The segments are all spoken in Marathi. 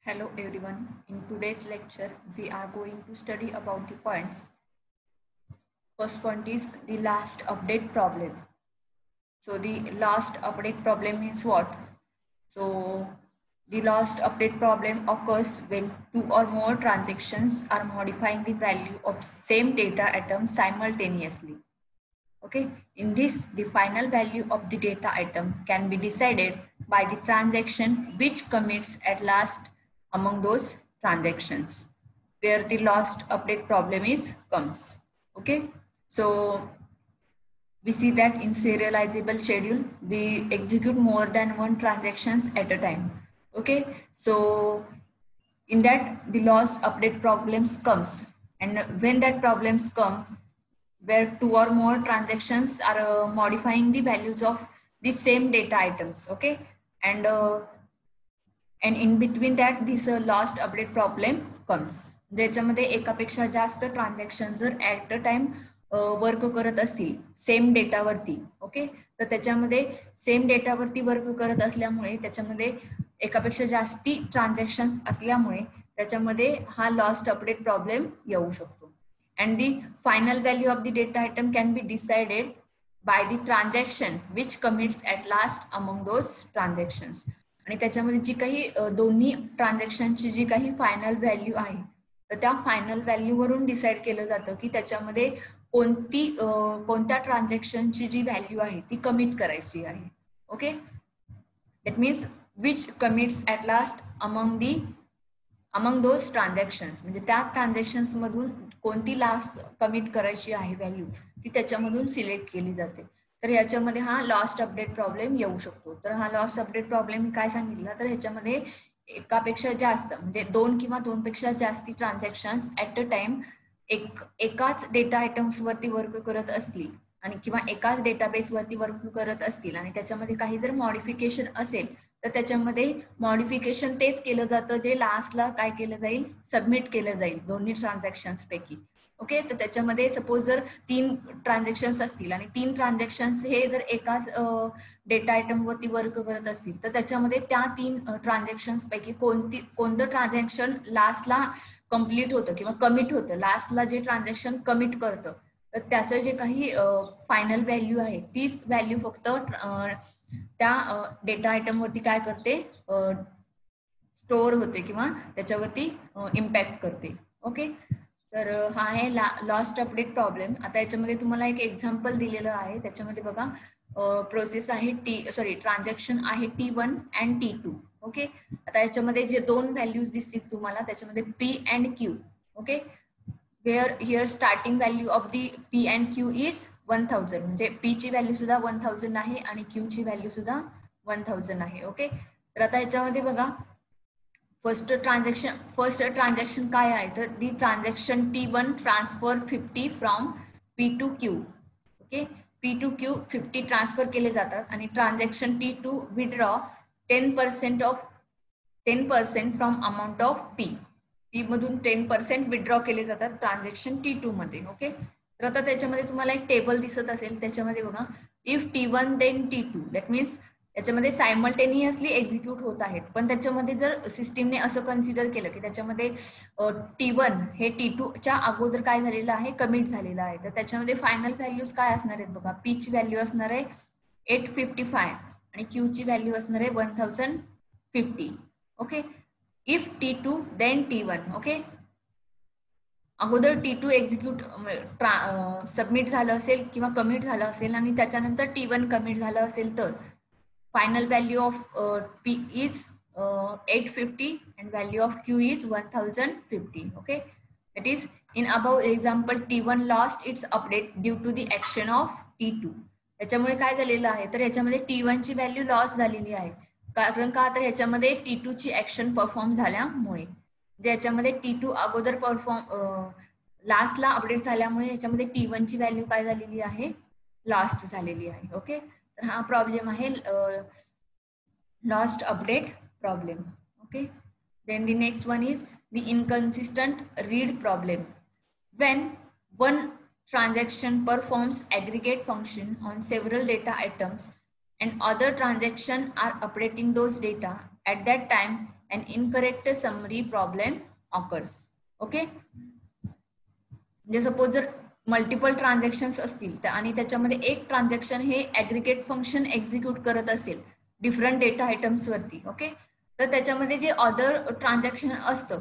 Hello everyone. In today's lecture, we are going to study about the points. First point is the last update problem. So the last update problem is what? So the last update problem occurs when two or more transactions are modifying the value of same data item simultaneously. Okay, in this, the final value of the data item can be decided by the transaction which commits at last among those transactions, where the last update problem is comes. Okay, so we see that in serializable schedule, we execute more than one transactions at a time. Okay, so in that the last update problems comes, and when that problems come, where two or more transactions are modifying the values of the same data items. Okay, and in between that this last update problem comes, ज्याच्यामध्ये एकापेक्षा जास्त ट्रान्झॅक्शन जर ऍट अ टाइम वर्क करत असतील सेम डेटावरती. ओके, तर त्याच्यामध्ये सेम डेटावरती वर्क करत असल्यामुळे त्याच्यामध्ये एकापेक्षा जास्ती ट्रान्झॅक्शन्स असल्यामुळे त्याच्यामध्ये हा लॉस्ट अपडेट प्रॉब्लेम येऊ शकतो. And the final value of the data item can be decided by the transaction which commits at last among those transactions. आणि त्याच्यामध्ये जी काही दोन्ही ट्रान्झॅक्शनची जी काही फायनल व्हॅल्यू आहे, तर त्या फायनल व्हॅल्यू वरून डिसाइड केलं जातं की त्याच्यामध्ये कोणत्या ट्रान्झॅक्शनची जी व्हॅल्यू आहे ती कमिट करायची आहे. Okay, that means which commits at last among those transactions, म्हणजे त्या ट्रान्झॅक्शन्स मधून कोणती लास्ट कमिट करायची आहे व्हॅल्यू ती त्याच्यामधून सिलेक्ट केली जाते. तर ह्याच्यामध्ये हा लॉस्ट अपडेट प्रॉब्लेम येऊ शकतो. तर हा लॉस्ट अपडेट प्रॉब्लेम मी काय सांगितलं, तर ह्याच्यामध्ये एकापेक्षा जास्त म्हणजे दोन किंवा दोनपेक्षा जास्ती ट्रान्झॅक्शन्स ऍट अ टाइम एकाच डेटा आयटम्स वरती वर्क करत असतील आणि किंवा एकाच डेटाबेस वरती वर्क करत असतील आणि त्याच्यामध्ये काही जर मॉडिफिकेशन असेल तर त्याच्यामध्ये मॉडिफिकेशन तेच केलं जातं जे लास्टला काय केलं जाईल, सबमिट केलं जाईल दोन्ही ट्रान्झॅक्शन्स पैकी. ओके, तर त्याच्यामध्ये सपोज जर 3 ट्रान्झॅक्शन्स असतील आणि 3 ट्रान्झॅक्शन्स हे जर एकाच डेटा आयटम वरती वर्क करत असतील तर त्याच्यामध्ये त्या 3 ट्रान्झॅक्शन्स पैकी कोणतं ट्रान्झॅक्शन लास्टला कम्प्लीट होतं किंवा कमिट होतं, लास्टला जे ट्रान्झॅक्शन कमिट करतं तर त्याचं जे काही फायनल व्हॅल्यू आहे तीच व्हॅल्यू फक्त त्या डेटा आयटम वरती काय करते, स्टोअर होते किंवा त्याच्यावरती इम्पॅक्ट करते. ओके, तर हा आहे लॉस्ट अपडेट प्रॉब्लेम. आता याच्यामध्ये तुम्हाला एक एक्झाम्पल दिलेलं आहे. त्याच्यामध्ये बघा प्रोसेस आहे ट्रान्झॅक्शन आहे T1 अँड T2. ओके, आता याच्यामध्ये जे दोन व्हॅल्यूज दिसतील तुम्हाला त्याच्यामध्ये P and Q. Okay, where here starting value of the P and Q is 1000, म्हणजे P ची व्हॅल्यू सुद्धा 1000 आहे आणि Q ची व्हॅल्यू सुद्धा 1000 आहे. ओके, तर आता याच्यामध्ये बघा फर्स्ट ट्रान्झॅक्शन काय आहे, तर the transaction T1 transfer 50 from P to Q. Okay, P to Q 50 transfer केले जातात आणि transaction T2 withdraw 10% from amount of P. P मधून 10% विड्रॉ केले जातात ट्रान्झॅक्शन T2 मध्ये. ओके, तर आता त्याच्यामध्ये तुम्हाला एक टेबल दिसत असेल. त्याच्यामध्ये बघा if T1 then T2, that means त्याच्यामध्ये सायमल्टेनियसली एक्झिक्यूट होत आहेत, पण त्याच्यामध्ये जर सिस्टीमने असं कन्सिडर केलं की त्याच्यामध्ये T1 हे T2 च्या अगोदर काय झालेलं आहे, कमिट झालेलं आहे, तर त्याच्यामध्ये फायनल व्हॅल्यूज काय असणार आहेत बघा. P ची व्हॅल्यू असणार आहे 855 आणि Q ची व्हॅल्यू असणार आहे 1050. Okay, if T2 then T1. Okay, अगोदर T2 एक्झिक्यूट सबमिट झालं असेल किंवा कमिट झालं असेल आणि त्याच्यानंतर T1 कमिट झालं असेल तर final value of P is 850 and value of Q is 1050. Okay, that is in above example T1 lost its update due to the action of T2. याच्यामुळे काय झालेलं आहे, तर याच्यामध्ये T1 ची व्हॅल्यू लॉस झालेली आहे. कारण का, तर याच्यामध्ये T2 ची ऍक्शन परफॉर्म झाल्यामुळे. ज्याच्यामध्ये T2 अगोदर लास्टला अपडेट झाल्यामुळे याच्यामध्ये T1 ची व्हॅल्यू काय झालेली आहे, लास्ट झालेली आहे. ओके, तर हा प्रॉब्लेम आहे lost update problem. Okay, then the next one is the inconsistent read problem. When one transaction performs aggregate function on several data items and other transactions are updating those data at that time an incorrect summary problem occurs. Okay, म्हणजे सपोज जर मल्टिपल ट्रान्झॅक्शन्स असतील आणि त्याच्यामध्ये एक ट्रान्झॅक्शन हे ऍग्रिगेट फंक्शन एक्झिक्यूट करत असेल डिफरंट डेटा आयटम्स वरती, ओके, तर त्याच्यामध्ये जे अदर ट्रान्झॅक्शन असतं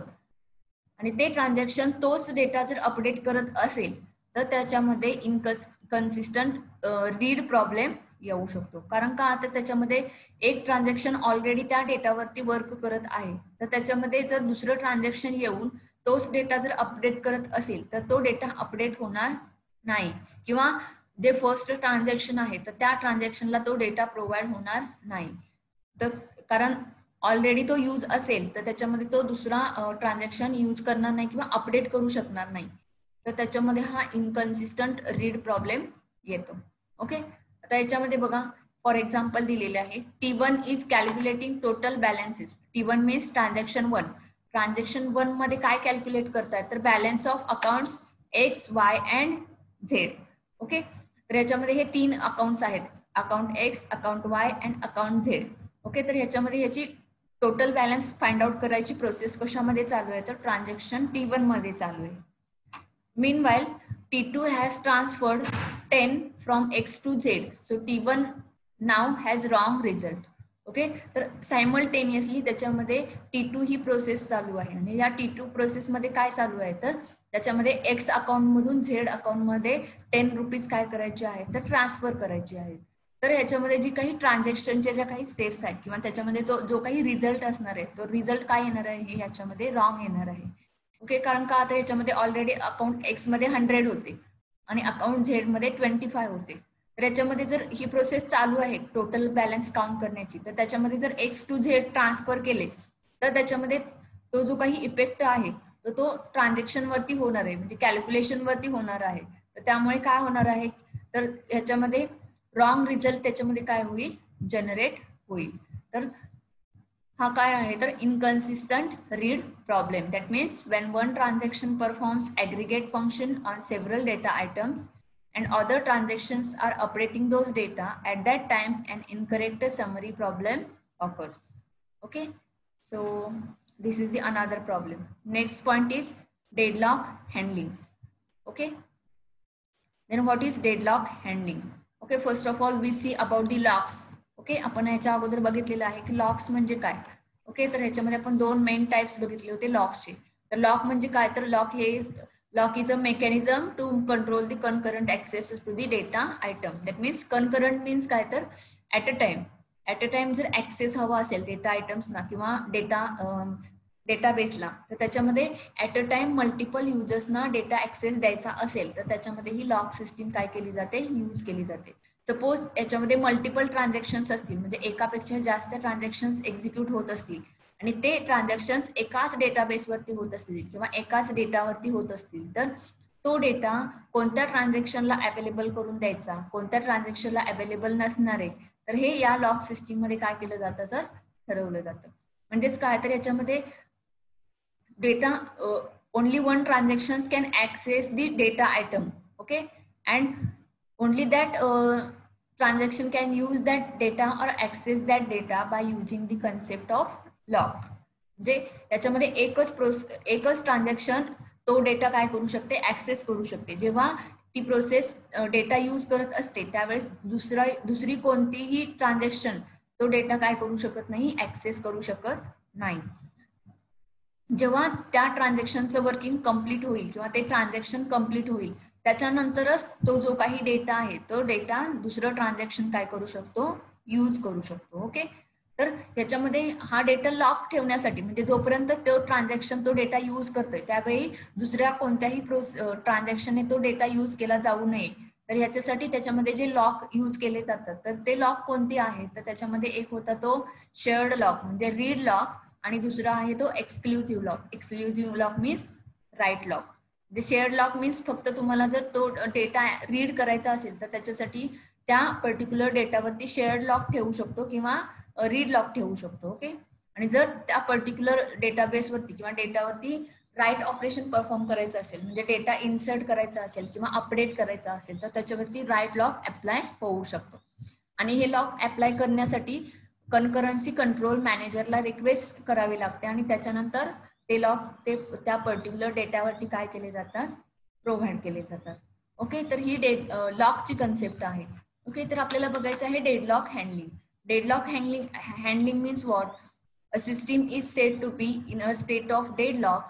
आणि ते ट्रान्झॅक्शन तोच डेटा जर अपडेट करत असेल तर त्याच्यामध्ये इनकन्सिस्टंट रीड प्रॉब्लेम येऊ शकतो. कारण का, आता त्याच्यामध्ये एक ट्रान्झॅक्शन ऑलरेडी त्या डेटावरती वर्क करत आहे, तर त्याच्यामध्ये जर दुसरं ट्रान्झॅक्शन येऊन तोच डेटा जर अपडेट करत असेल तर तो डेटा अपडेट होणार नाही, किंवा जे फर्स्ट ट्रान्झॅक्शन आहे तर त्या ट्रान्झॅक्शनला तो डेटा प्रोव्हाइड होणार नाही. तर कारण ऑलरेडी तो यूज असेल तर त्याच्यामध्ये तो दुसरा ट्रान्झॅक्शन यूज करणार नाही किंवा अपडेट करू शकणार नाही, तर त्याच्यामध्ये हा इनकन्सिस्टंट रीड प्रॉब्लेम येतो. ओके, आता याच्यामध्ये बघा फॉर एक्झाम्पल दिलेले आहे, T1 is calculating total balances. T1 means transaction 1. Transaction 1 मध्ये काय कॅल्क्युलेट करतायत, तर balance of accounts X, Y and Z. Okay, तर याच्यामध्ये हे 3 अकाउंट्स आहेत, account X, account Y and account Z. Okay, तर ह्याच्यामध्ये ह्याची टोटल बॅलन्स फाइंड आउट करायची प्रोसेस कशामध्ये चालू आहे, तर ट्रान्झॅक्शन T1 मध्ये चालू आहे. Meanwhile, T2 has transferred 10 from X to Z. So T1 now has wrong result. Okay, तर सायमल्टेनियसली त्याच्यामध्ये T2 ही प्रोसेस चालू आहे आणि या T2 प्रोसेस मध्ये काय चालू आहे, तर त्याच्यामध्ये X अकाउंट मधून Z अकाउंट मध्ये 10 रुपीज काय करायचे आहेत, तर ट्रान्सफर करायचे आहेत. तर याच्यामध्ये जी काही ट्रान्झॅक्शनच्या ज्या काही स्टेप्स आहेत किंवा त्याच्यामध्ये तो जो काही रिझल्ट असणार आहे तो रिझल्ट काय येणार आहे, हे याच्यामध्ये रॉंग येणार आहे. ओके, कारण का, आता याच्यामध्ये ऑलरेडी अकाउंट X मध्ये 100 होते आणि अकाउंट Z मध्ये 25 होते. तर याच्यामध्ये जर ही प्रोसेस चालू आहे टोटल बॅलन्स काउंट करण्याची, तर त्याच्यामध्ये जर X to Z ट्रान्सफर केले तर त्याच्यामध्ये तो जो काही इफेक्ट आहे तर तो ट्रान्झॅक्शन वरती होणार आहे, म्हणजे कॅल्क्युलेशन वरती होणार आहे. तर त्यामुळे काय होणार आहे, तर याच्यामध्ये रॉंग रिझल्ट त्याच्यामध्ये काय होईल, जनरेट होईल. तर हा काय आहे, तर inconsistent read problem. That means when one transaction performs aggregate function on several data items and other transactions are updating those data, at that time an incorrect summary problem occurs. Okay, so this is the another problem. Next point is deadlock handling. Okay, then what is deadlock handling? Okay, first of all we see about the locks. Okay, आपण याच्या अगोदर बघितलेलं आहे की लॉक्स म्हणजे काय. ओके, तर ह्याच्यामध्ये आपण 2 मेन टाइप्स बघितले होते लॉकचे. तर लॉक म्हणजे काय, तर lock is a mechanism to control the concurrent access to the data item. That means concurrent means काय, तर ऍट अ टाइम जर ऍक्सेस हवा असेल डेटा आयटम्सना किंवा डेटाबेसला, तर त्याच्यामध्ये ऍट अ टाइम मल्टिपल युजर्सना डेटा ऍक्सेस द्यायचा असेल तर त्याच्यामध्ये ही लॉक सिस्टीम काय केली जाते, यूज केली जाते. सपोज याच्यामध्ये मल्टिपल ट्रान्झॅक्शन्स असतील, म्हणजे एकापेक्षा जास्त ट्रान्झॅक्शन्स एक्झिक्यूट होत असतील आणि ते ट्रान्झॅक्शन्स एकाच डेटाबेसवरती होत असतील किंवा एकाच डेटावरती होत असतील, तर तो डेटा कोणत्या ट्रान्झॅक्शनला अवेलेबल करून द्यायचा, कोणत्या ट्रान्झॅक्शनला अवेलेबल नसणार आहे, तर हे या लॉक सिस्टीम मध्ये काय केलं जातं, तर ठरवलं जातं. म्हणजेच काय, तर याच्यामध्ये data only one transactions can access the data item. Okay, and only that transaction can use that data or access that data by using the concept of lock. म्हणजे याच्यामध्ये एकच ट्रान्झॅक्शन तो डेटा काय करू शकते, ऍक्सेस करू शकते. जेव्हा ती प्रोसेस डेटा यूज करत असते त्यावेळेस दुसरी कोणतीही ट्रान्झॅक्शन तो डेटा काय करू शकत नाही, ऍक्सेस करू शकत नाही. जेव्हा त्या ट्रान्झॅक्शनचं वर्किंग कम्प्लीट होईल किंवा ते ट्रान्झॅक्शन कम्प्लीट होईल त्याच्यानंतरच तो जो काही डेटा आहे तो डेटा दुसरं ट्रान्झॅक्शन काय करू शकतो, यूज करू शकतो. ओके, तर याच्यामध्ये हा डेटा लॉक ठेवण्यासाठी, म्हणजे जोपर्यंत तो ट्रान्झॅक्शन तो डेटा यूज करतोय त्यावेळी दुसऱ्या कोणत्याही ट्रान्झॅक्शनने तो डेटा यूज केला जाऊ नये, तर याच्यासाठी त्याच्यामध्ये जे लॉक यूज केले जातात तर ते लॉक कोणते आहेत, तर त्याच्यामध्ये एक होता तो शेअर्ड लॉक म्हणजे रीड लॉक आणि दुसरा आहे तो exclusive lock. Exclusive lock means write lock. म्हणजे शेअर्ड लॉक मीन्स फक्त तुम्हाला जर तो डेटा रीड करायचा असेल तर त्याच्यासाठी त्या पर्टिक्युलर डेटावरती शेअर्ड लॉक ठेवू शकतो किंवा रीड लॉक ठेवू शकतो. ओके, आणि जर त्या पर्टिक्युलर डेटाबेसवरती किंवा डेटावरती राईट ऑपरेशन परफॉर्म करायचं असेल, म्हणजे डेटा इन्सर्ट करायचा असेल किंवा अपडेट करायचा असेल तर त्याच्यावरती राईट लॉक अप्लाय होऊ शकतो. आणि हे लॉक अप्लाय करण्यासाठी कन्करन्सी कंट्रोल मॅनेजरला रिक्वेस्ट करावी लागते आणि त्याच्यानंतर ते लॉक त्या पर्टिक्युलर डेटावरती काय केले जातात, प्रोव्हाइड केले जातात. ओके, तर ही लॉकची कन्सेप्ट आहे. ओके, तर आपल्याला बघायचं आहे deadlock handling. Deadlock handling means what? A system is said to be in a state of deadlock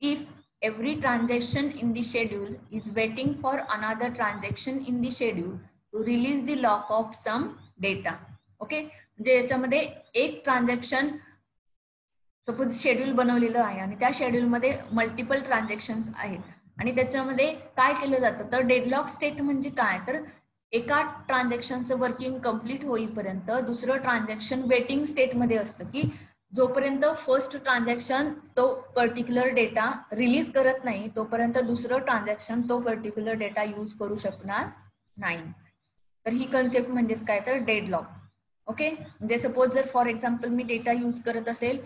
if every transaction in the schedule is waiting for another transaction in the schedule to release the lock of some data. Okay, म्हणजे याच्यामध्ये एक ट्रान्झॅक्शन सपोज शेड्यूल बनवलेलं आहे आणि त्या शेड्यूलमध्ये मल्टिपल ट्रान्झॅक्शन्स आहेत आणि त्याच्यामध्ये काय केलं जातं, तर डेडलॉक स्टेट म्हणजे काय, तर एका ट्रान्झॅक्शनचं वर्किंग कम्प्लीट होईपर्यंत दुसरं ट्रान्झॅक्शन वेटिंग स्टेटमध्ये असतं, की जोपर्यंत फर्स्ट ट्रान्झॅक्शन तो पर्टिक्युलर डेटा रिलीज करत नाही तोपर्यंत दुसरं ट्रान्झॅक्शन तो पर्टिक्युलर डेटा यूज करू शकणार नाही. तर ही कन्सेप्ट म्हणजेच काय, तर डेडलॉक. ओके, म्हणजे सपोज जर for example me data use करत असेल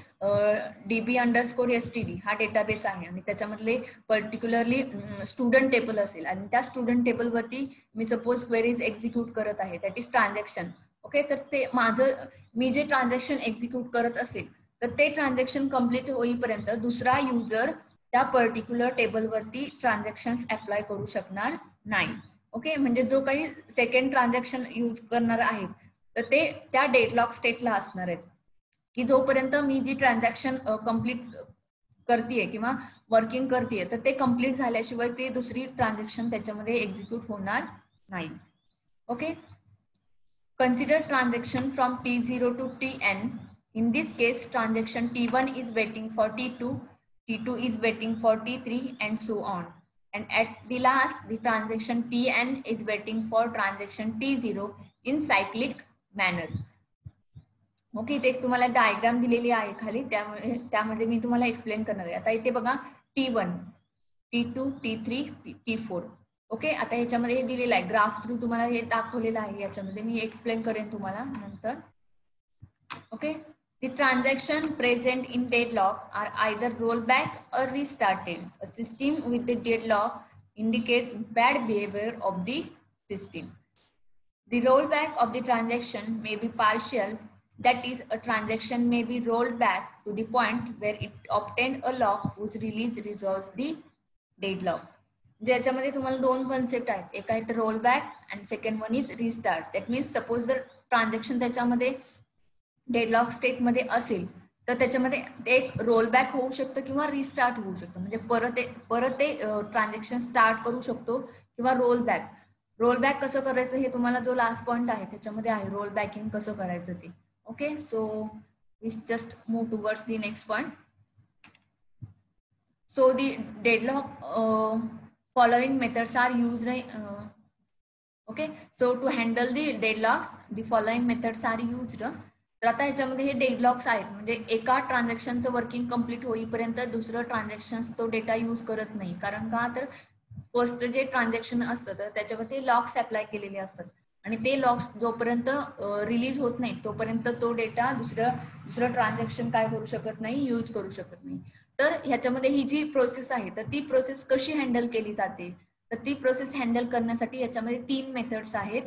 DB_STD हा डेटाबेस आहे आणि त्याच्यामधले पर्टिक्युलरली स्टुडंट टेबल असेल आणि त्या स्टुडंट टेबलवरती मी सपोज क्वेरीज एक्झिक्यूट करत आहे, दॅट इज ट्रान्झॅक्शन. ओके, तर ते मी जे ट्रान्झॅक्शन एक्झिक्यूट करत असेल तर ते ट्रान्झॅक्शन कम्प्लीट होईपर्यंत दुसरा युजर त्या पर्टिक्युलर टेबलवरती ट्रान्झॅक्शन्स अप्लाय करू शकणार नाही. ओके, म्हणजे जो काही सेकंड ट्रान्झॅक्शन यूज करणार आहे तर ते त्या डेडलॉक स्टेटला असणार आहेत, की जोपर्यंत मी जी ट्रान्झॅक्शन कम्प्लीट करतेय किंवा वर्किंग करतेय तर ते कम्प्लीट झाल्याशिवाय ते दुसरी ट्रान्झॅक्शन त्याच्यामध्ये एक्झिक्यूट होणार नाही. Okay, consider transaction from T0 to Tn. In this case, transaction T1 is waiting for T2, T2 is waiting for T3 and so on. And at the last, the transaction Tn is waiting for transaction T0 in cyclic manner. Okay, ते तुम्हाला डायग्राम दिलेली आहे खाली, त्यामध्ये मी तुम्हाला एक्सप्लेन करणार आहे. आता इथे बघा T1, T2, T3, T4. Okay, आता ह्याच्यामध्ये हे दिलेलं आहे ग्राफ थ्रू तुम्हाला हे दाखवलेलं आहे, याच्यामध्ये मी एक्सप्लेन करेन तुम्हाला नंतर. Okay, the transaction present in deadlock are either rollback or restarted. A system with the deadlock indicates bad behavior of the system. The rollback of the transaction may be partial, that is, a transaction may be rolled back to the point where it obtained a lock whose release resolves the deadlock. ज्याच्यामध्ये तुम्हाला दोन कन्सेप्ट आहेत, एक आहे roll back and second one is restart. That means suppose जर ट्रान्झॅक्शन त्याच्यामध्ये डेडलॉक स्टेटमध्ये असेल तर त्याच्यामध्ये एक रोल बॅक होऊ शकतं किंवा रिस्टार्ट होऊ शकतं, म्हणजे परत ते ट्रान्झॅक्शन स्टार्ट करू शकतो किंवा रोल बॅक कसं करायचं हे तुम्हाला जो लास्ट पॉइंट आहे त्याच्यामध्ये आहे, रोल बॅकिंग कसं करायचं ते. Okay, so we just move towards the next point. So the deadlock following methods are used. Okay, so to handle the deadlocks the following methods are used. तर आता ह्याच्यामध्ये हे डेडलॉक्स आहेत, म्हणजे एका ट्रान्झॅक्शनचं वर्किंग कम्प्लीट होईपर्यंत दुसरं ट्रान्झॅक्शन तो डेटा यूज करत नाही. कारण का, तर फर्स्ट जे ट्रान्झॅक्शन असतं तर त्याच्यावरती लॉक्स अप्लाय केलेले असतात आणि ते लॉक्स जोपर्यंत रिलीज होत नाही तोपर्यंत तो डेटा दुसरं ट्रान्झॅक्शन काय करू शकत नाही, यूज करू शकत नाही. तर ह्याच्यामध्ये ही जी प्रोसेस आहे तर ती प्रोसेस कशी हँडल केली जाते, तर ती प्रोसेस हँडल करण्यासाठी याच्यामध्ये 3 मेथड्स आहेत.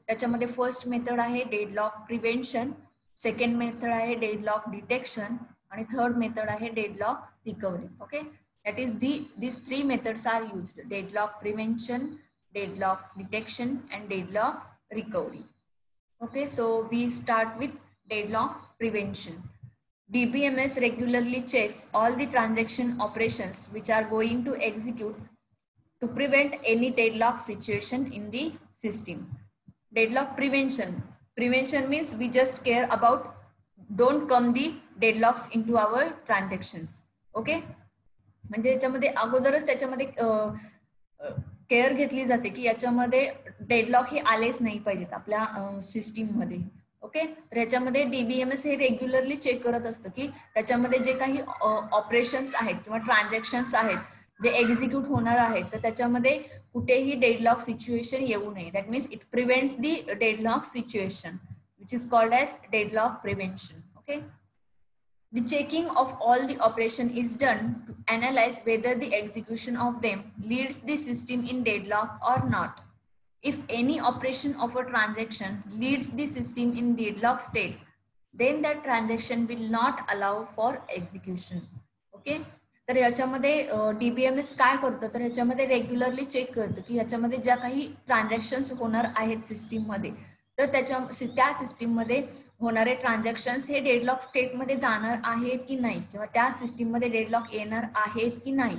त्याच्यामध्ये फर्स्ट मेथड आहे डेडलॉक प्रिव्हेन्शन, सेकंड मेथड आहे डेडलॉक डिटेक्शन आणि थर्ड मेथड आहे deadlock recovery. Okay, that is these 3 methods are used: deadlock prevention, deadlock detection and deadlock recovery. Okay, so we start with deadlock prevention. DBMS regularly checks all the transaction operations which are going to execute to prevent any deadlock situation in the system. Deadlock prevention means we just care about don't come the deadlocks into our transactions. Okay, म्हणजे याच्यामध्ये अगोदरच त्याच्यामध्ये केअर घेतली जाते की याच्यामध्ये डेडलॉक हे आलेच नाही पाहिजेत आपल्या सिस्टीम मध्ये. ओके, तर याच्यामध्ये DBMS हे रेग्युलरली चेक करत असतं की त्याच्यामध्ये जे काही ऑपरेशन्स आहेत किंवा ट्रान्झॅक्शन्स आहेत जे एक्झिक्यूट होणार आहेत तर त्याच्यामध्ये कुठेही डेडलॉक सिच्युएशन येऊ नये. That means it prevents the deadlock situation which is called as deadlock prevention. Okay, the checking of all the operation is done to analyze whether the execution of them leads the system in deadlock or not. If any operation of a transaction leads the system in deadlock state, then that transaction will not allow for execution. Okay, तर याच्यामध्ये DBMS काय करतं, तर ह्याच्यामध्ये रेग्युलरली चेक करतं की ह्याच्यामध्ये ज्या काही ट्रान्झॅक्शन्स होणार आहेत सिस्टीममध्ये, तर त्या सिस्टीममध्ये होणारे ट्रान्झॅक्शन्स हे डेडलॉक स्टेटमध्ये जाणार आहेत की नाही, किंवा त्या सिस्टीममध्ये डेडलॉक येणार आहेत की नाही.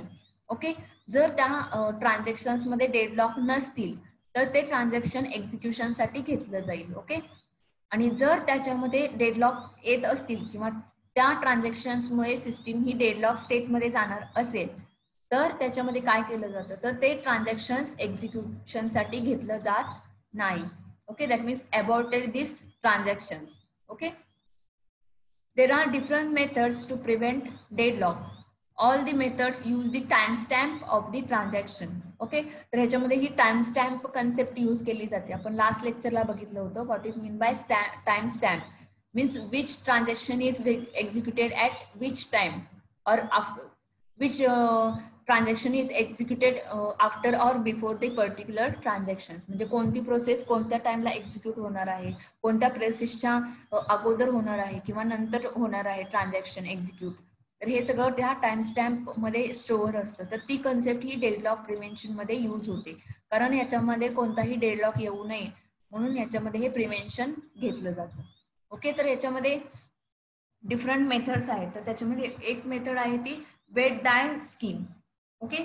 ओके, जर त्या ट्रान्झॅक्शन्समध्ये डेडलॉक नसतील तर ते ट्रान्झॅक्शन एक्झिक्युशनसाठी घेतलं जाईल. ओके, आणि जर त्याच्यामध्ये डेडलॉक येत असतील किंवा त्या ट्रान्झॅक्शन्समुळे सिस्टीम ही डेडलॉक स्टेटमध्ये जाणार असेल तर त्याच्यामध्ये काय केलं जातं, तर ते ट्रान्झॅक्शन्स एक्झिक्युशनसाठी घेतलं जात नाही. Okay, that means aborted this transactions. Okay, there are different methods to prevent deadlock. All the methods use the timestamp of the transaction. Okay, तर ह्याच्यामध्ये ही टाइमस्टॅम्प कन्सेप्ट यूज केली जाते. आपण लास्ट लेक्चरला बघितलं होतं what is mean by timestamp. Means which transaction is executed at which time और after which transaction is executed after और बिफोर द पर्टिक्युलर ट्रान्झॅक्शन्स. म्हणजे कोणती प्रोसेस कोणत्या टाइमला एक्झिक्यूट होणार आहे, कोणत्या प्रोसेसच्या अगोदर होणार आहे किंवा नंतर होणार आहे ट्रान्झॅक्शन एक्झिक्यूट. तर हे सगळं त्या टाइमस्टॅम्प मध्ये स्टोअर असतं. तर ती कन्सेप्ट ही डेडलॉक प्रिव्हेन्शन मध्ये यूज होते, कारण याच्यामध्ये कोणताही डेडलॉक येऊ नये म्हणून याच्यामध्ये हे प्रिव्हेन्शन घेतलं जातं. ओके, तर याच्यामध्ये डिफरंट मेथड्स आहेत. तर त्याच्यामध्ये एक मेथड आहे ती वेट डाय स्कीम. ओके,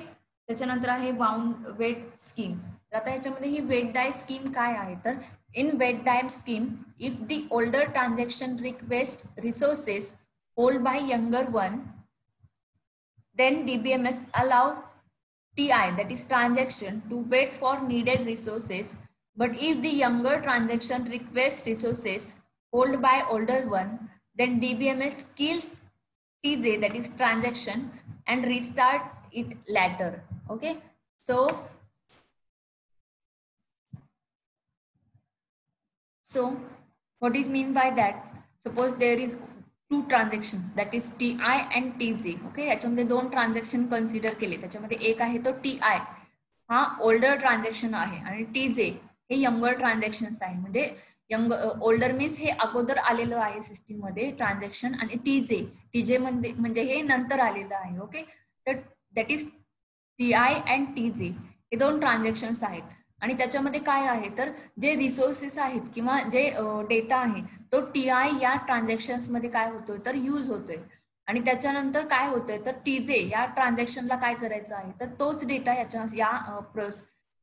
त्याच्यानंतर आहे बाउंड वेट स्कीम. तर आता याच्यामध्ये ही वेट डाय स्कीम काय आहे, तर in wait die scheme if the older transaction request resources hold by younger one, then DBMS allow TI, that is transaction, to wait for needed resources. But if the younger transaction requests resources held by older one, then DBMS kills TJ, that is transaction, and restart it later. Okay, so what is mean by that? Suppose there is two transactions, that is TI and TJ. Okay, याच्यामध्ये दोन ट्रान्झॅक्शन कन्सिडर केले. त्याच्यामध्ये एक आहे तो TI, हा ओल्डर ट्रान्झॅक्शन आहे, आणि TJ हे यंगर ट्रान्झॅक्शन्स आहे. म्हणजे ओल्डर मीन्स हे अगोदर आलेलं आहे सिस्टीम मध्ये ट्रान्झॅक्शन, आणि TJ म्हणजे हे नंतर आलेलं आहे. ओके, तर that is TI and TJ हे दोन ट्रान्झॅक्शन्स आहेत. आणि त्याच्यामध्ये काय आहे, तर जे रिसोर्सेस आहेत किंवा जे डेटा आहे तो TI या ट्रान्झॅक्शन्स मध्ये काय होतोय, तर यूज होतोय. आणि त्याच्यानंतर काय होतंय, तर TJ या ट्रान्झॅक्शनला काय करायचं आहे, तर तोच डेटा या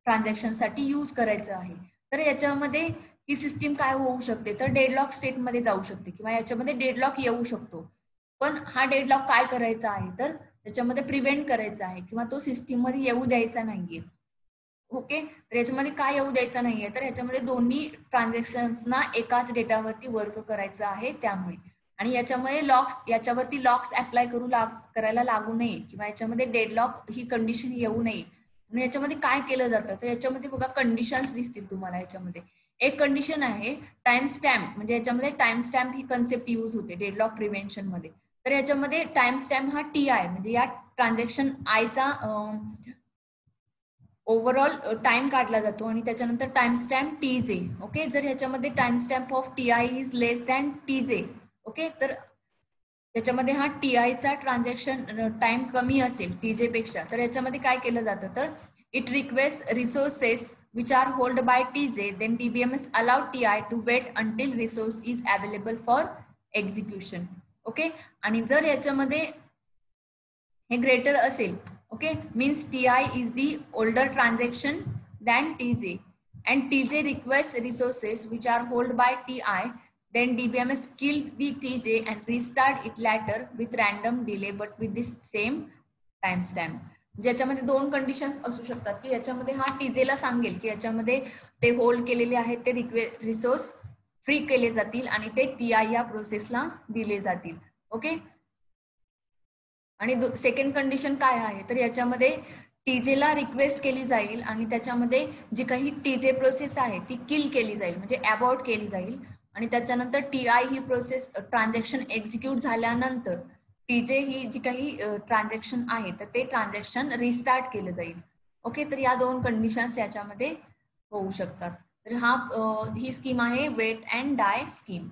ट्रान्झॅक्शन साठी यूज करायचा आहे. तर याच्यामध्ये ही सिस्टीम काय होऊ शकते, तर डेडलॉक स्टेटमध्ये जाऊ शकते किंवा याच्यामध्ये डेडलॉक येऊ शकतो. पण हा डेडलॉक काय करायचा आहे, तर त्याच्यामध्ये प्रिव्हेंट करायचा आहे किंवा तो सिस्टीम मध्ये येऊ द्यायचा नाहीये. ओके, तर याच्यामध्ये काय येऊ द्यायचं नाहीये, तर याच्यामध्ये दोन्ही ट्रान्झॅक्शन्सना एकाच डेटावरती वर्क करायचं आहे त्यामुळे. आणि याच्यावरती लॉक्स अप्लाय करायला लागू नये किंवा याच्यामध्ये डेडलॉक ही कंडिशन येऊ नये. आणि याच्यामध्ये काय केलं जातं, तर याच्यामध्ये बघा कंडिशन्स दिसतील तुम्हाला. याच्यामध्ये एक कंडिशन आहे टाइम स्टॅम्प. म्हणजे याच्यामध्ये टाइम स्टॅम्प ही कन्सेप्ट यूज होते डेडलॉक प्रिव्हेन्शन मध्ये. तर याच्यामध्ये टाइम स्टॅम्प हा TI म्हणजे या ट्रान्झॅक्शन आयचा ओव्हरऑल टाइम काढला जातो, आणि त्याच्यानंतर टाइम स्टॅम्प TJ. ओके, जर ह्याच्यामध्ये time stamp of TI is less than TJ, okay, तर त्याच्यामध्ये हा TIचा ट्रान्झॅक्शन टाइम कमी असेल TJ पेक्षा, तर याच्यामध्ये काय केलं जातं, तर it request resources which are hold by TJ, then DBMS allow TI to wait until resource is available for execution. Okay, आणि जर याच्यामध्ये हे ग्रेटर असेल, okay, means TI is the older transaction than TJ, and TJ requests resources which are held by TI, then DBMS kill the TJ and restart it later with random delay but with this same timestamp. ज्याच्यामध्ये दोन कंडिशन्स असू शकतात की याच्यामध्ये हा TJ ला सांगेल की याच्यामध्ये ते होल्ड केलेले आहेत ते रिसोर्स फ्री केले जातील आणि ते TI या प्रोसेसला दिले जातील. ओके, आणि सेकंड कंडिशन काय आहे, तर याच्यामध्ये TJ ला रिक्वेस्ट केली जाईल आणि त्याच्यामध्ये जी काही TJ प्रोसेस आहे ती किल केली जाईल, म्हणजे अबॉर्ट केली जाईल. आणि त्याच्यानंतर TI ही प्रोसेस ट्रान्झॅक्शन एक्झिक्यूट झाल्यानंतर TJ ही जी काही ट्रान्झॅक्शन आहे तर ते ट्रान्झॅक्शन रिस्टार्ट केलं जाईल. ओके, तर या दोन कंडिशन्स याच्यामध्ये होऊ शकतात. तर ही स्कीम आहे वेट अँड डाय स्कीम.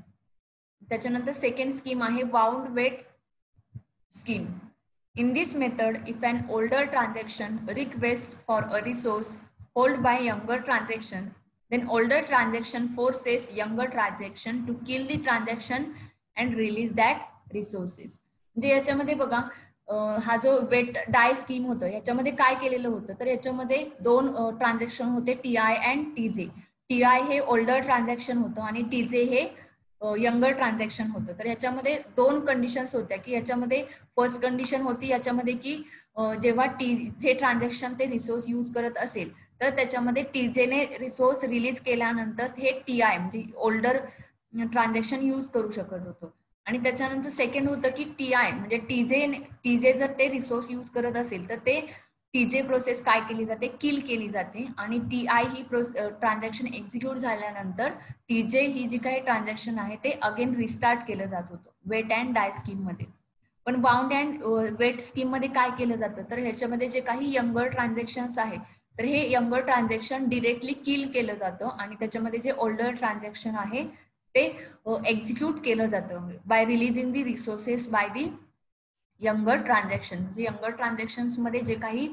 त्याच्यानंतर सेकंड स्कीम आहे bound wait scheme. In this method, if an older transaction requests for a resource held by younger transaction, then older transaction forces younger transaction to kill the transaction and release that resources. म्हणजे याच्यामध्ये बघा हा जो वेट डाय स्कीम होतं याच्यामध्ये काय केलेलं होतं तर याच्यामध्ये दोन ट्रान्झॅक्शन होते TI अँड TJ. TI हे ओल्डर ट्रान्झॅक्शन होतं आणि TJ हे यंगर ट्रान्झॅक्शन होतं. तर याच्यामध्ये दोन कंडिशन्स होत्या की याच्यामध्ये फर्स्ट कंडिशन होती याच्यामध्ये की जेव्हा टीजे ट्रान्झॅक्शन ते रिसोर्स यूज करत असेल तर त्याच्यामध्ये टीजेने रिसोर्स रिलीज केल्यानंतर हे TI म्हणजे ओल्डर ट्रान्झॅक्शन यूज करू शकत होतं. आणि त्याच्यानंतर सेकंड होतं की TI म्हणजे टीजे जर ते रिसोर्स यूज करत असेल तर ते TJ प्रोसेस काय केली जाते किल केली जाते आणि TI ही ट्रान्झॅक्शन एक्झिक्यूट झाल्यानंतर TJ ही जी काही ट्रान्झॅक्शन आहे ते अगेन रिस्टार्ट केलं जात होतं वेट अँड डाय स्कीम मध्ये. पण बाउंड अँड वेट स्कीम मध्ये काय केलं जातं तर ह्याच्यामध्ये जे काही यंगर ट्रान्झॅक्शन्स आहेत तर हे यंगर ट्रान्झॅक्शन डिरेक्टली किल केलं जातं आणि त्याच्यामध्ये जे ओल्डर ट्रान्झॅक्शन आहे ते एक्झिक्यूट केलं जातं bye releasing the resources by the younger transaction. म्हणजे यंगर ट्रान्झॅक्शन्स मध्ये जे काही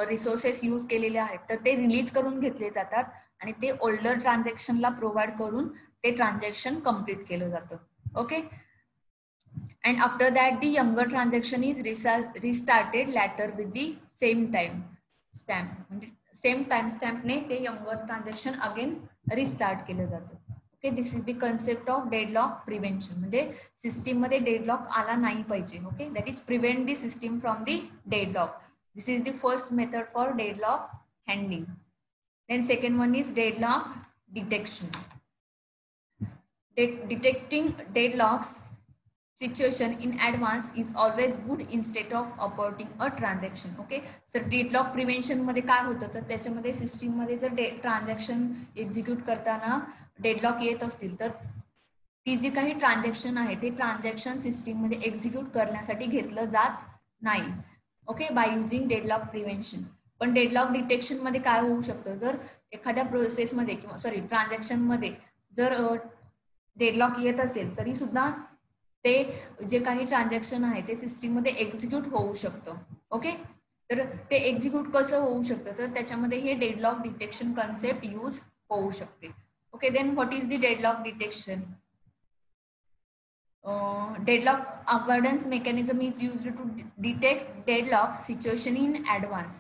रिसोर्सेस यूज केलेले आहेत तर ते रिलीज करून घेतले जातात आणि ते ओल्डर ट्रान्झॅक्शनला प्रोव्हाइड करून ते ट्रान्झॅक्शन कम्प्लीट केलं जातं. Okay. And after that the younger transaction is restarted later with the same time stamp. म्हणजे सेम टाइम स्टॅम्पने ते यंगर ट्रान्झॅक्शन अगेन रिस्टार्ट केलं जातं. Okay. This is the concept of deadlock prevention. म्हणजे सिस्टीम मध्ये डेडलॉक आला नाही पाहिजे. Okay. That is prevent the system from the deadlock. This is the first method for deadlock handling. Then second one is deadlock detection. Detecting deadlocks situation in advance is always good instead of aborting a transaction. Okay. Sir deadlock prevention मध्ये काय होतं तर त्याच्यामध्ये सिस्टीम मध्ये जर ट्रान्झॅक्शन एक्झिक्यूट करताना डेडलॉक येत असतील तर ती जी काही ट्रान्झॅक्शन आहे ते ट्रान्झॅक्शन सिस्टीम मध्ये एक्झिक्यूट करण्यासाठी घेतलं जात नाही. Okay. By using deadlock prevention. पण डेडलॉक डिटेक्शन मध्ये काय होऊ शकतं जर एखाद्या प्रोसेसमध्ये किंवा ट्रान्झॅक्शन मध्ये जर डेडलॉक येत असेल तरी सुद्धा ते जे काही ट्रान्झॅक्शन आहे ते सिस्टीम मध्ये एक्झिक्यूट होऊ शकतं. ओके. तर ते एक्झिक्यूट कसं होऊ शकतं तर त्याच्यामध्ये हे डेडलॉक डिटेक्शन कन्सेप्ट यूज होऊ शकते. Okay. Then what is the deadlock detection? Deadlock avoidance mechanism is used to detect deadlock situation in advance,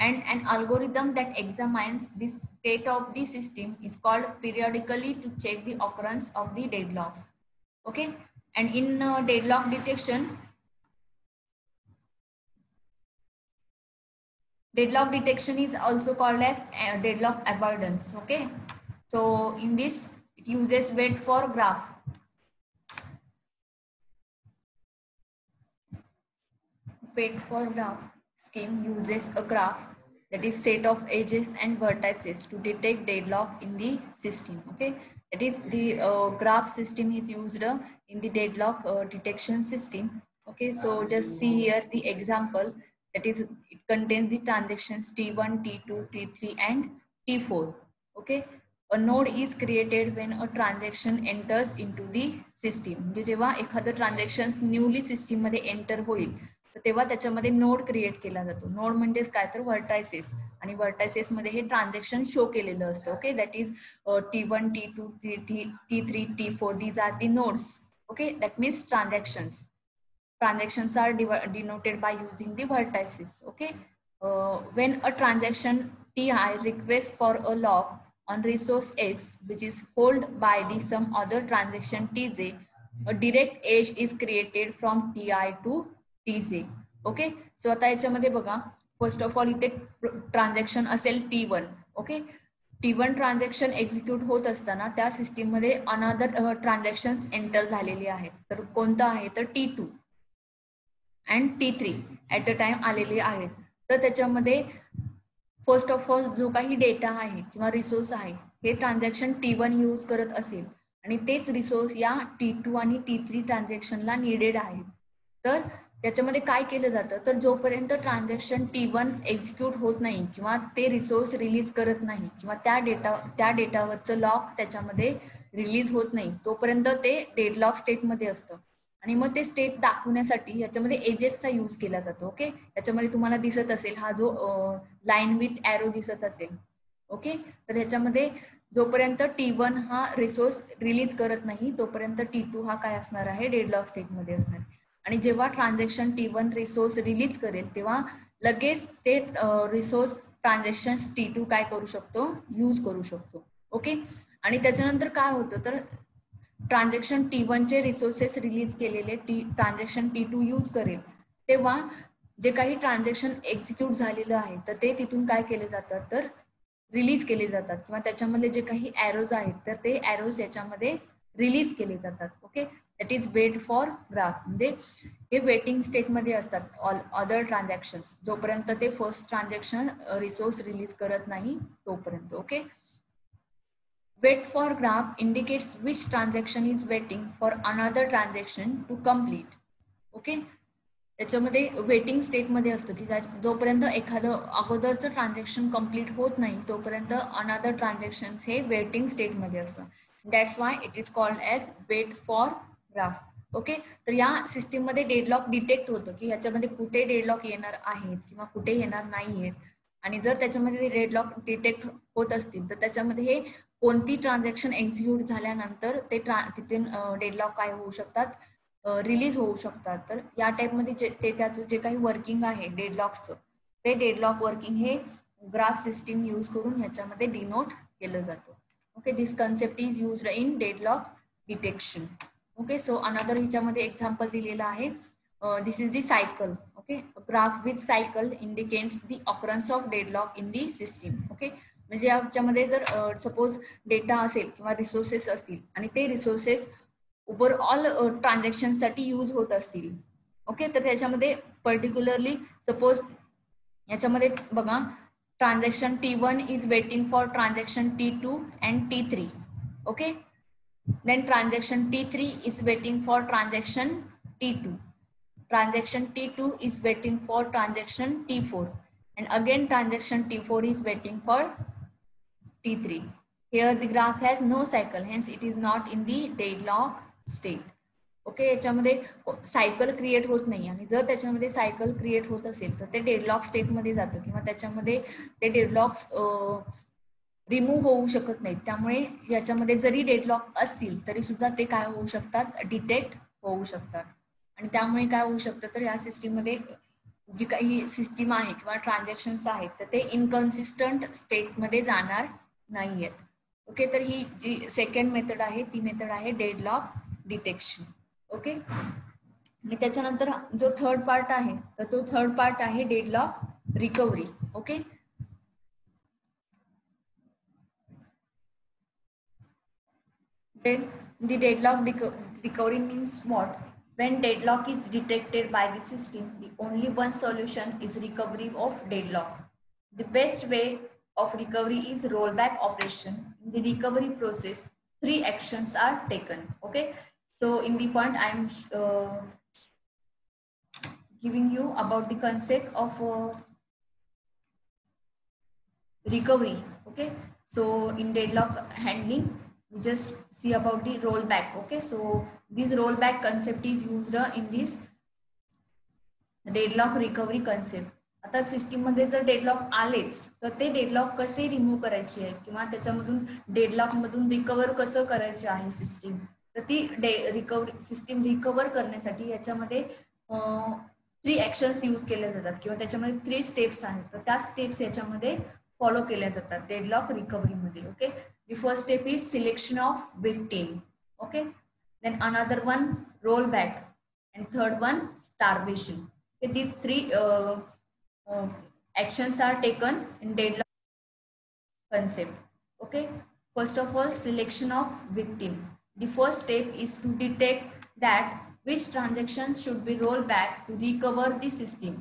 and an algorithm that examines the state of the system is called periodically to check the occurrence of the deadlocks. Okay. And in deadlock detection is also called as deadlock avoidance. Okay. So in this it uses wait for graph. Wait for graph scheme uses a graph, that is set of edges and vertices, to detect deadlock in the system. Okay. That is the graph system is used in the deadlock detection system. Okay. So just see here the example, that is it contains the transactions T1, T2, T3 and T4. Okay. A node is created when a transaction enters into the system. म्हणजे जेव्हा एखादं ट्रान्झॅक्शन न्यूली सिस्टीम मध्ये एंटर होईल तेव्हा त्याच्यामध्ये नोड क्रिएट केला जातो. नोड म्हणजेच काय तर व्हर्टायसेस, आणि व्हर्टायसेस मध्ये हे ट्रान्झॅक्शन शो केलेलं असतं. Okay. That is T1, T2, T3, T4. These are the nodes. Okay. That means transactions are denoted by using the vertices. Okay. When a transaction Ti requests for a lock on resource X which is held by the some other transaction Tj, a direct edge is created from Ti to TJ. Okay. So आता याच्यामध्ये बघा फर्स्ट ऑफ ऑल इथे ट्रान्झॅक्शन असेल T1. Okay. T1 transaction execute होत असताना त्या सिस्टीम मध्ये अनदर ट्रान्झॅक्शन एंटर झालेले आहेत. तर कोणतं आहे तर T2 and T3 at a time आलेले आहेत. तर त्याच्यामध्ये फर्स्ट ऑफ ऑल जो काही डेटा आहे किंवा रिसोर्स आहे हे ट्रान्झॅक्शन T1 यूज करत असेल आणि तेच रिसोर्स या T2 आणि T3 ट्रान्झॅक्शनला निडेड आहेत. तर त्याच्यामध्ये काय केलं जातं तर जोपर्यंत ट्रान्झॅक्शन T1 एक्झिक्यूट होत नाही किंवा ते रिसोर्स रिलीज करत नाही किंवा त्या डेटावरचं लॉक त्याच्यामध्ये रिलीज होत नाही तोपर्यंत ते डेडलॉक स्टेटमध्ये असतं. आणि मग ते स्टेट दाखवण्यासाठी याच्यामध्ये एजेसचा यूज केला जातो. ओके, याच्यामध्ये तुम्हाला दिसत असेल हा जो लाईन विथ एरो दिसत असेल. ओके, तर ह्याच्यामध्ये जोपर्यंत T1 हा रिसोर्स रिलीज करत नाही तोपर्यंत T2 हा काय असणार आहे, डेडलॉक स्टेटमध्ये असणार. आणि जेव्हा ट्रान्झॅक्शन T1 रिसोर्स रिलीज करेल तेव्हा लगेच ते रिसोर्स ट्रान्झॅक्शन T2 काय करू शकतो, यूज करू शकतो. ओके, आणि त्याच्यानंतर काय होतं तर ट्रान्झॅक्शन T1 चे रिसोर्सेस रिलीज केलेले ट्रान्झॅक्शन T2 यूज करेल तेव्हा जे काही ट्रान्झॅक्शन एक्झिक्यूट झालेलं आहे तर ते तिथून काय केले जातात तर रिलीज केले जातात, किंवा त्याच्यामध्ये जे काही एरोज आहेत तर ते एरोज याच्यामध्ये रिलीज केले जातात. Okay, that is wait for graph. म्हणजे हे वेटिंग स्टेटमध्ये असतात ऑल अदर ट्रान्झॅक्शन्स, जोपर्यंत ते फर्स्ट ट्रान्झॅक्शन रिसोर्स रिलीज करत नाही तोपर्यंत. Okay, wait for graph indicates which transaction is waiting for another transaction to complete. Okay, त्याच्यामध्ये वेटिंग स्टेटमध्ये असतं की जोपर्यंत एखादं अगोदरचं ट्रान्झॅक्शन कंप्लीट होत नाही तोपर्यंत अनदर ट्रान्झॅक्शन हे वेटिंग स्टेटमध्ये असतं. That's why it is called as wait for graph. Okay, तर या सिस्टीममध्ये डेडलॉक डिटेक्ट होतं की ह्याच्यामध्ये कुठे डेडलॉक येणार आहेत किंवा कुठे येणार नाही आहेत. आणि जर त्याच्यामध्ये डेडलॉक डिटेक्ट होत असतील तर त्याच्यामध्ये हे कोणती ट्रान्झॅक्शन एक्झिक्यूट झाल्यानंतर ते तिथे डेडलॉक काय होऊ शकतात, रिलीज होऊ शकतात. तर या टाईपमध्ये ते त्याचं जे काही वर्किंग आहे डेडलॉक्सचं ते डेडलॉक वर्किंग हे ग्राफ सिस्टीम यूज करून ह्याच्यामध्ये डिनोट केलं जातं. Okay, this concept is used in deadlock detection. Okay, so another ह्याच्यामध्ये एक्झाम्पल दिलेलं आहे. This is the cycle. Okay, graph with cycle indicates the occurrence of deadlock in the system. Okay, म्हणजे याच्यामध्ये जर सपोज डेटा असेल किंवा रिसोर्सेस असतील आणि ते रिसोर्सेस ओव्हरऑल ट्रान्झॅक्शनसाठी यूज होत असतील. ओके, तर त्याच्यामध्ये पर्टिक्युलरली सपोज याच्यामध्ये बघा transaction T1 is waiting for transaction T2 and T3. Okay, then transaction T3 is waiting for transaction T2. Transaction T2 is waiting for transaction T4, and again transaction T4 is waiting for T3. Here the graph has no cycle, hence it is not in the deadlock state. Okay, याच्यामध्ये सायकल क्रिएट होत नाही आणि जर त्याच्यामध्ये सायकल क्रिएट होत असेल तर ते डेडलॉक स्टेटमध्ये जातं किंवा त्याच्यामध्ये ते डेडलॉक्स रिमूव्ह होऊ शकत नाहीत. त्यामुळे याच्यामध्ये जरी डेडलॉक असतील तरी सुद्धा ते काय होऊ शकतात, डिटेक्ट होऊ शकतात. आणि त्यामुळे काय होऊ शकतं तर या सिस्टीममध्ये जी काही सिस्टीम आहे किंवा ट्रान्झॅक्शन्स आहेत तर ते इनकन्सिस्टंट स्टेटमध्ये जाणार नाही आहेत. ओके, तर ही जी सेकंड मेथड आहे ती मेथड आहे डेडलॉक डिटेक्शन. ओके, आणि त्याच्यानंतर जो थर्ड पार्ट आहे तर तो थर्ड पार्ट आहे deadlock recovery. Okay, then the deadlock recovery means what? When deadlock is detected by the system, the only one solution is recovery of deadlock. The best way of recovery is rollback operation. In the recovery process, 3 actions are taken. Okay, so in the point I am giving you about the concept of recovery. Okay, so in deadlock handling we just see about the rollback. Okay, so this rollback concept is used in this deadlock recovery concept. आता सिस्टीम मध्ये जर डेडलॉक आलेच तर ते डेडलॉक कसे रिमूव्ह करायचे आहे किंवा त्याच्यामधून डेडलॉक मधून रिकव्हर कसं करायचे आहे सिस्टीम, तर ती रिकव्हरी सिस्टीम रिकव्हर करण्यासाठी याच्यामध्ये 3 ऍक्शन्स यूज केल्या जातात किंवा त्याच्यामध्ये 3 स्टेप्स आहेत. तर त्या स्टेप्स याच्यामध्ये फॉलो केल्या जातात डेडलॉक रिकव्हरी मध्ये. Okay, the first step is selection of victim. Okay, then another one roll back and third one starvation. These 3 actions are taken in deadlock concept. Okay, first of all, selection of victim. The first step is to detect that which transactions should be rolled back to recover the system.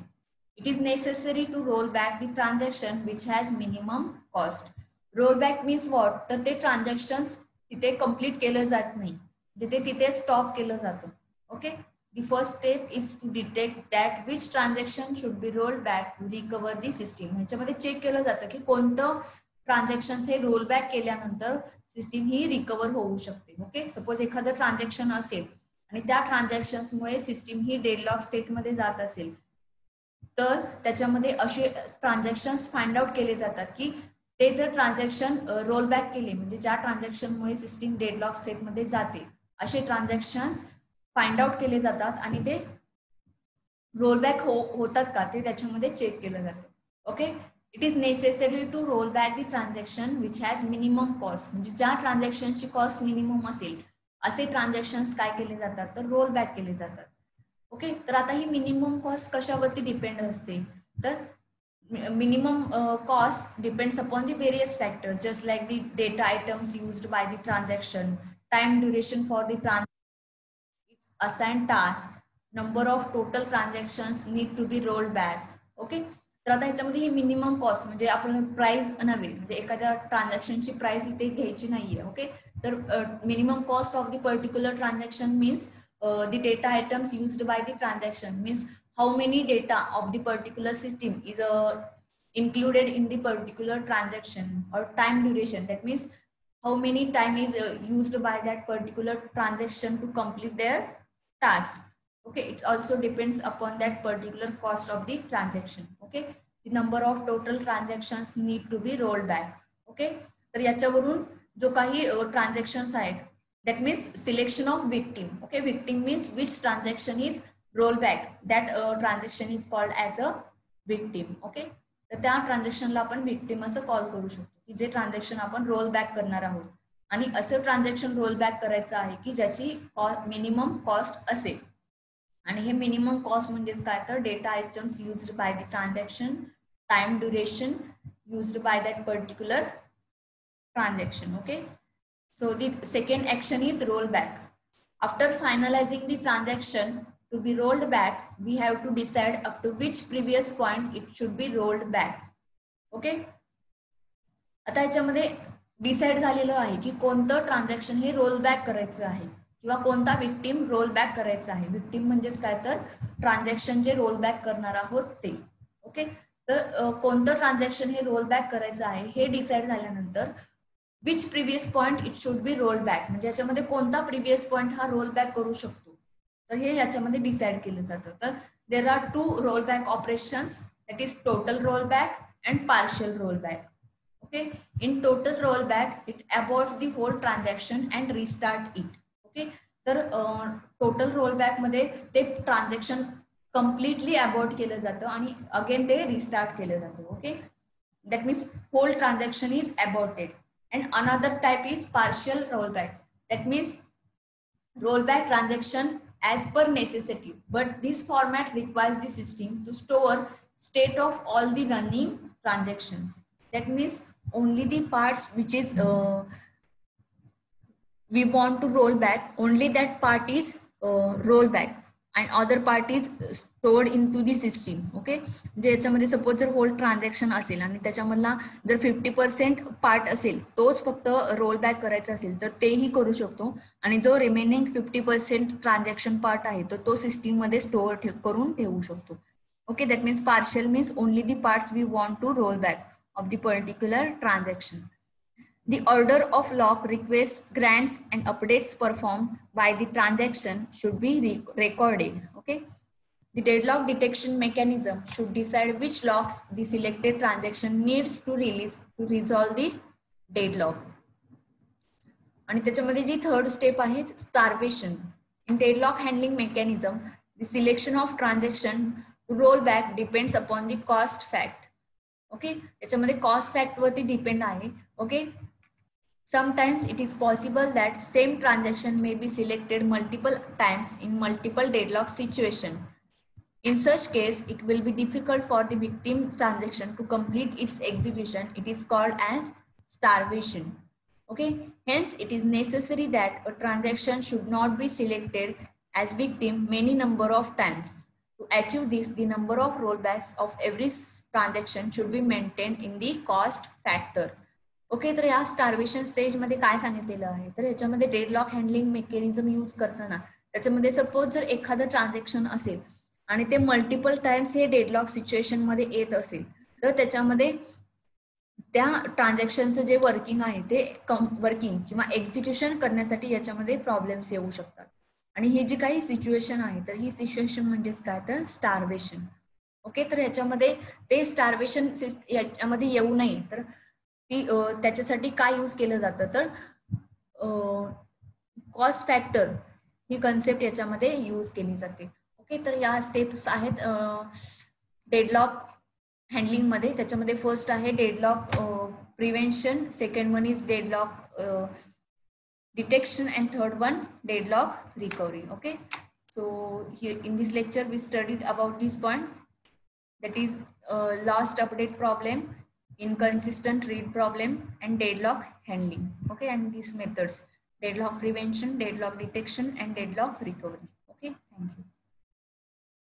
It is necessary to roll back the transaction which has minimum cost. Rollback means what? तर ते transactions तिथे complete केलं जात नाही, तिथे stop केलं जातं. Okay, the first step is to detect that which transaction should be rolled back to recover the system. ह्याच्यामध्ये चेक केलं जातं की कोणतं ट्रान्झॅक्शन हे रोल बॅक केल्यानंतर सिस्टीम ही रिकवर होऊ शकते. ओके, सपोज एखादं ट्रान्झॅक्शन असेल आणि त्या ट्रान्झॅक्शन्समुळे सिस्टीम ही डेडलॉक स्टेटमध्ये जात असेल, तर त्याच्यामध्ये असे ट्रान्झॅक्शन्स फाइंड आउट केले जातात की ते जर ट्रान्झॅक्शन रोल बॅक केले, म्हणजे ज्या ट्रान्झॅक्शनमुळे सिस्टीम डेडलॉक स्टेटमध्ये जाते असे ट्रान्झॅक्शन्स फाइंड आउट केले जातात आणि ते रोल बॅक होतात का ते त्याच्यामध्ये चेक केलं जातं. Okay, it is necessary to roll back the transaction which has minimum cost, म्हणजे ज्या ट्रान्झॅक्शनची कॉस्ट मिनिमम असेल असे ट्रान्झॅक्शन्स काय केले जातात तर रोल बॅक केले जातात. ओके, तर आता ही मिनिमम कॉस्ट कशावरती डिपेंड असते, तर minimum cost depends upon the various factors just like the data items used by the transaction, time duration for the transaction, its assigned task, number of total transactions need to be rolled back. Okay, तर आता ह्याच्यामध्ये ही मिनिमम कॉस्ट म्हणजे आपण प्राइस नव्हे, म्हणजे एखाद्या ट्रान्झॅक्शनची प्राइस इथे घ्यायची नाहीये. ओके, तर minimum cost of the particular transaction means the data items used by the transaction, means how many data of the particular system is included in the particular transaction, or time duration, that means how many time is used by that particular transaction to complete their task. Okay, it also depends upon that particular cost of the transaction. Okay, the number of total transactions need to be rolled back. Okay, तर याच्यावरून जो काही ट्रान्झॅक्शन्स आहेत, that means selection of victim. Okay, victim means which transaction is roll back, that transaction is called as a victim. Okay, तर त्या ट्रान्झॅक्शनला आपण victim असं कॉल करू शकतो की जे ट्रान्झॅक्शन आपण रोल बॅक करणार आहोत. आणि असं ट्रान्झॅक्शन रोल बॅक करायचं आहे की ज्याची मिनिमम कॉस्ट असेल. आणि हे मिनिमम कॉस्ट म्हणजेच काय तर data items used by the transaction, time duration used by that particular transaction. Okay, so the second action is roll back. After finalizing the transaction to be rolled back, we have to decide up to which previous point it should be rolled back. Okay, आता याच्यामध्ये डिसाइड झालेलं आहे की कोणतं ट्रान्झॅक्शन हे रोल बॅक करायचं आहे किंवा कोणता विक्टिम रोल बॅक करायचा आहे. विक्टिम म्हणजेच काय तर ट्रान्झॅक्शन जे रोल बॅक करणार आहोत ते. ओके, तर कोणतं ट्रान्झॅक्शन हे रोल बॅक करायचं आहे हे डिसाइड झाल्यानंतर which previous point it should be roll back, म्हणजे याच्यामध्ये कोणता प्रिव्हियस पॉइंट हा रोल बॅक करू शकतो, तर हे याच्यामध्ये डिसाइड केलं जातं. तर there are 2 roll back operations, that is total roll back and partial roll back. Okay, in total rollback it aborts the whole transaction and restart it. Okay, तर टोटल रोलबॅक मध्ये ते ट्रान्झॅक्शन कम्प्लिटली अबॉर्ट केलं जातं आणि अगेन ते रिस्टार्ट केलं जातं. Okay, that means whole transaction is aborted. And another type is partial rollback, that means rollback transaction as per necessity, but this format requires the system to store state of all the running transactions. That means only the parts which is we want to roll back, only that part is roll back and other part is stored into the system. Okay, जे याच्यामध्ये सपोज जर होल ट्रान्झॅक्शन असेल आणि त्याच्यामधला जर 50% पार्ट असेल तोच फक्त रोल बॅक करायचा असेल तर तेही करू शकतो आणि जो रिमेनिंग 50% ट्रान्झॅक्शन पार्ट आहे तर तो सिस्टीम मध्ये स्टोअर करून ठेवू शकतो. Okay, that means partial means only the parts we want to roll back of the particular transaction. The order of lock requests, grants and updates performed by the transaction should be recorded. Okay, the deadlock detection mechanism should decide which locks the selected transaction needs to release to resolve the deadlock. आणि त्याच्यामध्ये जी थर्ड स्टेप आहे starvation. In deadlock handling mechanism the selection of transaction to roll back depends upon the cost fact. Okay, याच्यामध्ये कॉस्ट फॅक्ट वरती डिपेंड आहे. Okay, sometimes it is possible that same transaction may be selected multiple times in multiple deadlock situation. In such case, it will be difficult for the victim transaction to complete its execution. It is called as starvation. Okay, hence it is necessary that a transaction should not be selected as victim many number of times. To achieve this, the number of rollbacks of every transaction should be maintained in the cost factor. Okay, तर या स्टार्वेशन स्टेज मध्ये काय सांगितलेलं आहे तर याच्यामध्ये डेडलॉक हँडलिंग मेकॅनिझम यूज करताना त्याच्यामध्ये सपोज जर एखादं ट्रान्झॅक्शन असेल आणि ते मल्टिपल टाइम्स हे डेडलॉक सिच्युएशन मध्ये येत असेल तर त्याच्यामध्ये त्या ट्रान्झॅक्शनचं जे वर्किंग आहे ते वर्किंग किंवा एक्झिक्युशन करण्यासाठी याच्यामध्ये प्रॉब्लेम्स येऊ शकतात. आणि ही जी काही सिच्युएशन आहे तर ही सिच्युएशन म्हणजेच काय तर स्टार्वेशन. ओके, तर याच्यामध्ये ते स्टार्वेशन याच्यामध्ये येऊ नये तर ती त्याच्यासाठी काय यूज केलं जातं तर कॉस्ट फॅक्टर ही कन्सेप्ट याच्यामध्ये यूज केली जाते. ओके, तर या स्टेप्स आहेत डेडलॉक हँडलिंग मध्ये. त्याच्यामध्ये फर्स्ट आहे deadlock prevention, second one is deadlock detection, and third one deadlock recovery. Okay, so here in this lecture we studied about this point, that is last update problem, inconsistent read problem, and deadlock handling. Okay, and these methods: deadlock prevention, deadlock detection, and deadlock recovery.